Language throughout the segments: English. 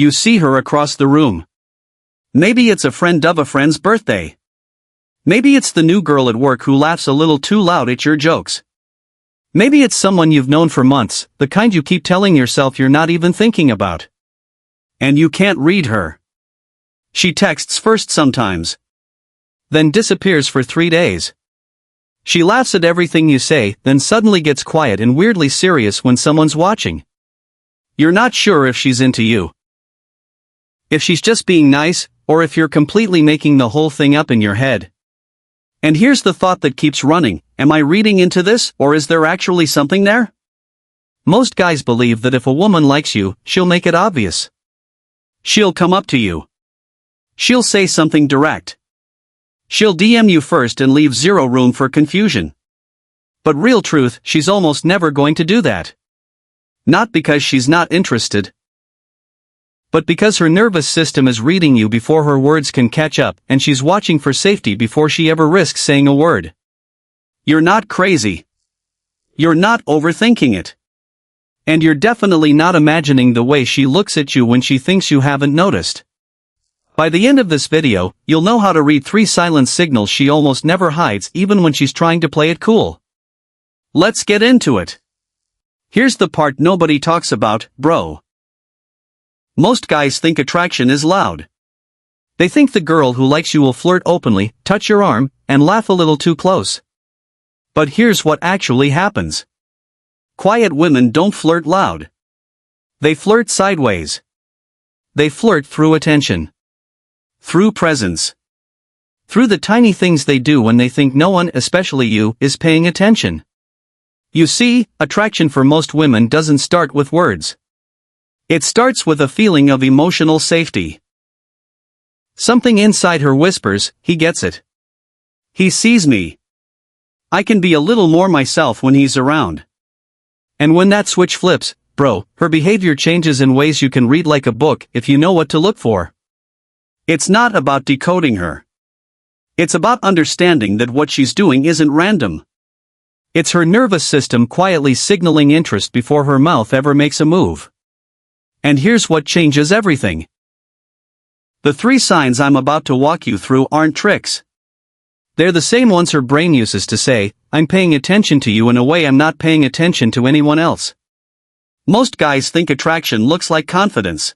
You see her across the room. Maybe it's a friend of a friend's birthday. Maybe it's the new girl at work who laughs a little too loud at your jokes. Maybe it's someone you've known for months, the kind you keep telling yourself you're not even thinking about. And you can't read her. She texts first sometimes. Then disappears for 3 days. She laughs at everything you say, then suddenly gets quiet and weirdly serious when someone's watching. You're not sure if she's into you. If she's just being nice, or if you're completely making the whole thing up in your head. And here's the thought that keeps running, am I reading into this, or is there actually something there? Most guys believe that if a woman likes you, she'll make it obvious. She'll come up to you. She'll say something direct. She'll DM you first and leave zero room for confusion. But real truth, she's almost never going to do that. Not because she's not interested, but because her nervous system is reading you before her words can catch up, and she's watching for safety before she ever risks saying a word. You're not crazy. You're not overthinking it. And you're definitely not imagining the way she looks at you when she thinks you haven't noticed. By the end of this video, you'll know how to read 3 silent signals she almost never hides even when she's trying to play it cool. Let's get into it. Here's the part nobody talks about, bro. Most guys think attraction is loud. They think the girl who likes you will flirt openly, touch your arm, and laugh a little too close. But here's what actually happens. Quiet women don't flirt loud. They flirt sideways. They flirt through attention. Through presence. Through the tiny things they do when they think no one, especially you, is paying attention. You see, attraction for most women doesn't start with words. It starts with a feeling of emotional safety. Something inside her whispers, he gets it. He sees me. I can be a little more myself when he's around. And when that switch flips, bro, her behavior changes in ways you can read like a book if you know what to look for. It's not about decoding her. It's about understanding that what she's doing isn't random. It's her nervous system quietly signaling interest before her mouth ever makes a move. And here's what changes everything. The 3 signs I'm about to walk you through aren't tricks. They're the same ones her brain uses to say, I'm paying attention to you in a way I'm not paying attention to anyone else. Most guys think attraction looks like confidence.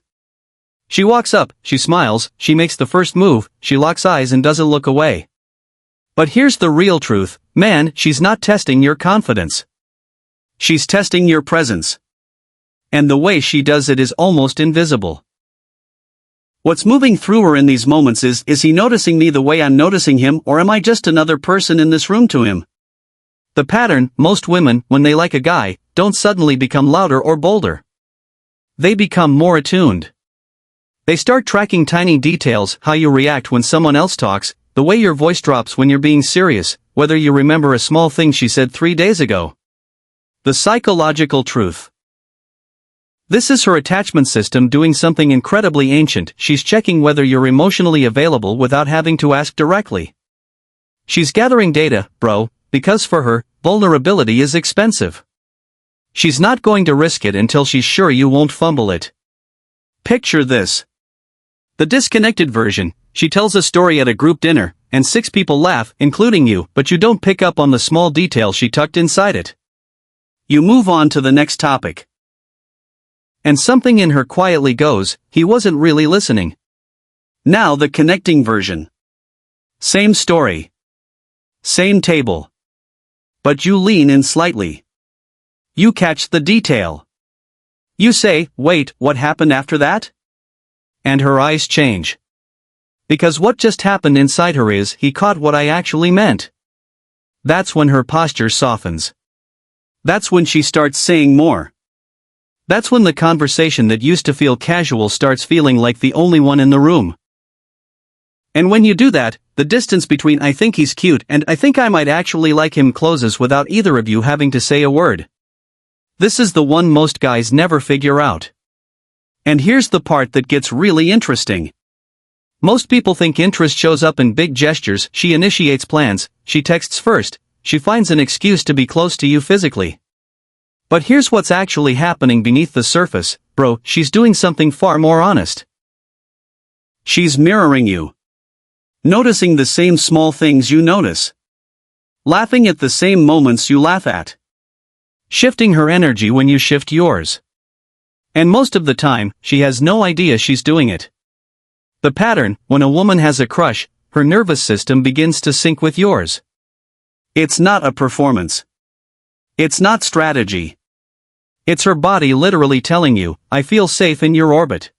She walks up, she smiles, she makes the first move, she locks eyes and doesn't look away. But here's the real truth, man, she's not testing your confidence. She's testing your presence. And the way she does it is almost invisible. What's moving through her in these moments is he noticing me the way I'm noticing him, or am I just another person in this room to him? The pattern, most women, when they like a guy, don't suddenly become louder or bolder. They become more attuned. They start tracking tiny details, how you react when someone else talks, the way your voice drops when you're being serious, whether you remember a small thing she said 3 days ago. The psychological truth. This is her attachment system doing something incredibly ancient. She's checking whether you're emotionally available without having to ask directly. She's gathering data, bro, because for her, vulnerability is expensive. She's not going to risk it until she's sure you won't fumble it. Picture this. The disconnected version. She tells a story at a group dinner, and 6 people laugh, including you, but you don't pick up on the small detail she tucked inside it. You move on to the next topic. And something in her quietly goes, he wasn't really listening. Now the connecting version. Same story. Same table. But you lean in slightly. You catch the detail. You say, wait, what happened after that? And her eyes change. Because what just happened inside her is, he caught what I actually meant. That's when her posture softens. That's when she starts saying more. That's when the conversation that used to feel casual starts feeling like the only one in the room. And when you do that, the distance between I think he's cute and I think I might actually like him closes without either of you having to say a word. This is the one most guys never figure out. And here's the part that gets really interesting. Most people think interest shows up in big gestures. She initiates plans, she texts first, she finds an excuse to be close to you physically. But here's what's actually happening beneath the surface. bro, she's doing something far more honest. She's mirroring you. Noticing the same small things you notice. Laughing at the same moments you laugh at. Shifting her energy when you shift yours. And most of the time, she has no idea she's doing it. The pattern: when a woman has a crush, her nervous system begins to sync with yours. It's not a performance. It's not strategy. It's her body literally telling you, I feel safe in your orbit.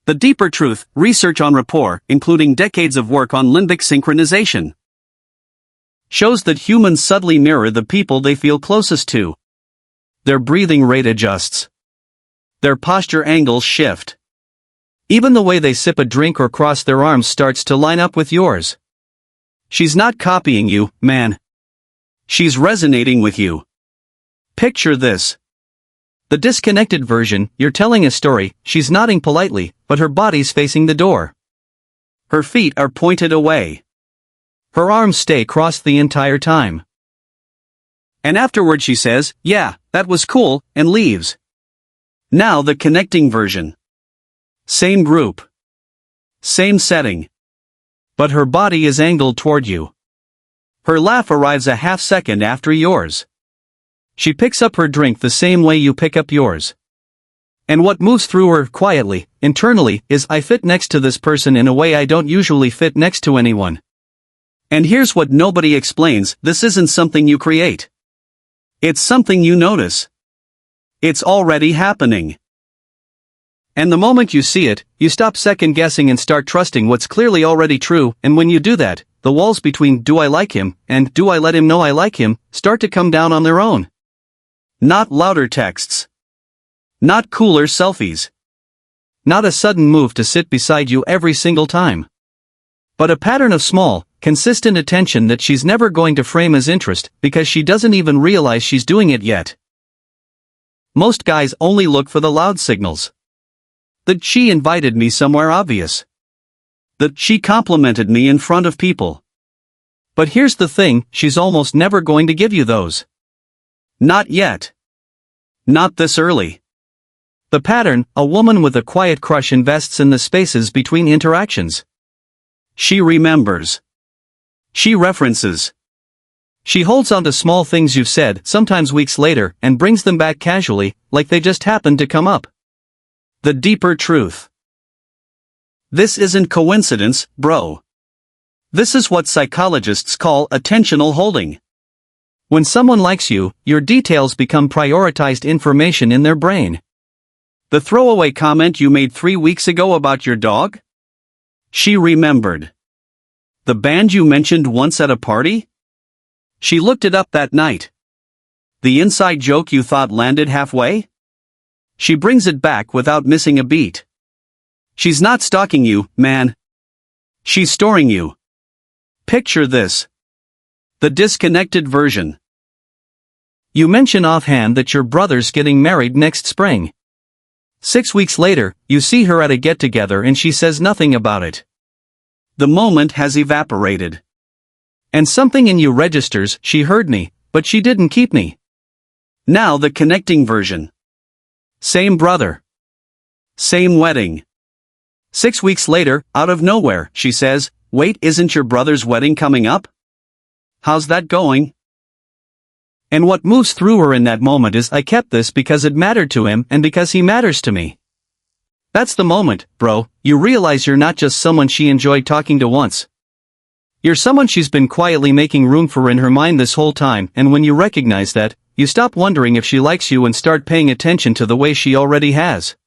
The deeper truth: research on rapport, including decades of work on limbic synchronization, shows that humans subtly mirror the people they feel closest to. Their breathing rate adjusts. Their posture angles shift. Even the way they sip a drink or cross their arms starts to line up with yours. She's not copying you, man. She's resonating with you. Picture this. The disconnected version: you're telling a story, she's nodding politely, but her body's facing the door. Her feet are pointed away. Her arms stay crossed the entire time. And afterward she says, yeah, that was cool, and leaves. Now the connecting version. Same group. Same setting. But her body is angled toward you. Her laugh arrives a half second after yours. She picks up her drink the same way you pick up yours. And what moves through her, quietly, internally, is, I fit next to this person in a way I don't usually fit next to anyone. And here's what nobody explains: this isn't something you create. It's something you notice. It's already happening. And the moment you see it, you stop second-guessing and start trusting what's clearly already true, and when you do that, the walls between do I like him and do I let him know I like him start to come down on their own. Not louder texts. Not cooler selfies. Not a sudden move to sit beside you every single time. But a pattern of small, consistent attention that she's never going to frame as interest, because she doesn't even realize she's doing it yet. Most guys only look for the loud signals. That she invited me somewhere obvious. That she complimented me in front of people. But here's the thing: she's almost never going to give you those. Not yet. Not this early. The pattern: a woman with a quiet crush invests in the spaces between interactions. She remembers. She references. She holds on to small things you've said, sometimes weeks later, and brings them back casually, like they just happened to come up. The deeper truth. This isn't coincidence, bro. This is what psychologists call attentional holding. When someone likes you, your details become prioritized information in their brain. The throwaway comment you made 3 weeks ago about your dog? She remembered. The band you mentioned once at a party? She looked it up that night. The inside joke you thought landed halfway? She brings it back without missing a beat. She's not stalking you, man. She's storing you. Picture this. The disconnected version. You mention offhand that your brother's getting married next spring. 6 weeks later, you see her at a get-together and she says nothing about it. The moment has evaporated. And something in you registers, she heard me, but she didn't keep me. Now the connecting version. Same brother. Same wedding. 6 weeks later, out of nowhere, she says, wait, isn't your brother's wedding coming up? How's that going? And what moves through her in that moment is, I kept this because it mattered to him and because he matters to me. That's the moment, bro, you realize you're not just someone she enjoyed talking to once. You're someone she's been quietly making room for in her mind this whole time, and when you recognize that, you stop wondering if she likes you and start paying attention to the way she already has.